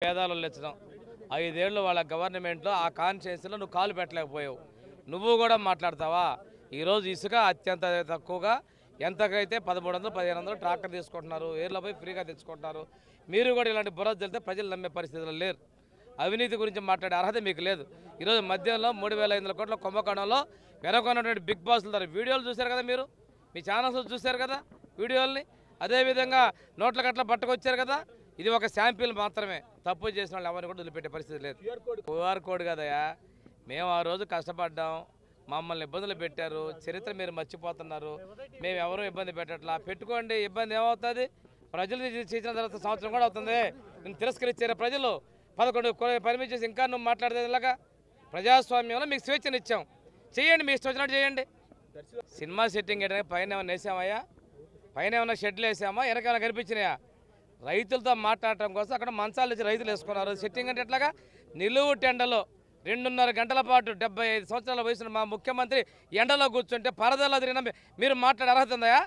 పేదాలు లేచడం 5 ఏళ్ళు వాళ్ళ గవర్నమెంట్లో ఆ కాన్స్టిట్యూన్సీలో నువ్వు కాలు పెట్టలేకపోయావు. నువ్వు కూడా మాట్లాడతావా? ఈరోజు ఇసుక అత్యంత తక్కువగా ఎంతకైతే 1300 1500 ట్రాక్టర్ తీసుకుంటున్నారు, ఏర్లో పోయి ఫ్రీగా తెచ్చుకుంటున్నారు. మీరు కూడా ఇలాంటి బుర్ర తెలితే ప్రజలు నమ్మే పరిస్థితుల్లో లేరు. అవినీతి గురించి మాట్లాడే అర్హత మీకు లేదు. ఈరోజు మధ్యంలో 3500 కోట్ల కుంభకోణంలో వెనకొన్నటువంటి బిగ్ బాస్ల ద్వారా వీడియోలు చూశారు కదా, మీరు మీ ఛానల్స్ చూశారు కదా వీడియోల్ని. అదేవిధంగా నోట్ల గట్ల పట్టుకొచ్చారు కదా. ఇది ఒక శాంపిల్ మాత్రమే. తప్పు చేసిన వాళ్ళు ఎవరిని కూడా వదిలిపెట్టే పరిస్థితి లేదు. క్యూఆర్ కోడ్ కదయా, మేము ఆ రోజు కష్టపడ్డాం, మమ్మల్ని ఇబ్బందులు పెట్టారు, చరిత్ర మీరు మర్చిపోతున్నారు. మేము ఎవరూ ఇబ్బంది పెట్టట్లా. పెట్టుకోండి, ఇబ్బంది ఏమవుతుంది? ప్రజలు చేసిన తర్వాత సంవత్సరం కూడా అవుతుంది. నేను తిరస్కరించారు ప్రజలు. 11 పర్మిట్ చేసి ఇంకా నువ్వు మాట్లాడితే ఇలాగా ప్రజాస్వామ్యంలో మీకు స్వేచ్ఛనిచ్చాం. చేయండి, మీ ఇష్టం వచ్చినట్టు చేయండి. సినిమా సెట్టింగ్ వేయడానికి పైన ఏమైనా వేసామయ్యా? పైన ఏమైనా షెడ్లు వేసామా? వెనకేమైనా కనిపించినాయా? రైతులతో మాట్లాడటం కోసం అక్కడ మంచాలు ఇచ్చి రైతులు వేసుకున్నారు. సెట్టింగ్ అంటే ఎట్లాగా? నిలువు టెండలో 2.5 గంటల పాటు 75 సంవత్సరాల వయసున్న మా ముఖ్యమంత్రి ఎండలో కూర్చుంటే పరదల్లో తిరిగిన మీరు మాట్లాడే అర్హత ఉందా?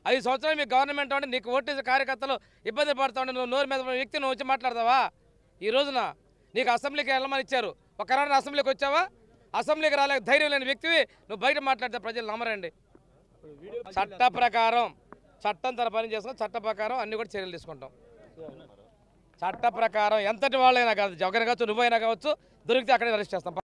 5 సంవత్సరాలు మీ గవర్నమెంట్ ఉంటే నీకు ఓటేసే కార్యకర్తలు ఇబ్బంది పడుతూ ఉంటే నువ్వు నోరు మీద వ్యక్తి నువ్వు వచ్చి మాట్లాడతావా? ఈ రోజున నీకు అసెంబ్లీకి వెళ్ళమని ఇచ్చారు, ఒక్కరాడు అసెంబ్లీకి వచ్చావా? అసెంబ్లీకి రాలేక ధైర్యం లేని వ్యక్తివి నువ్వు బయట మాట్లాడితే ప్రజలు నమ్మరండి. చట్ట ప్రకారం చట్టం తన పని చేసుకుని చట్ట ప్రకారం అన్ని కూడా చర్యలు తీసుకుంటాం. చట్ట ప్రకారం ఎంతటి వాళ్ళైనా కాదు, జగన్ కావచ్చు, నువ్వైనా కావచ్చు, దొరికితే అక్కడే అరెస్ట్ చేస్తాం.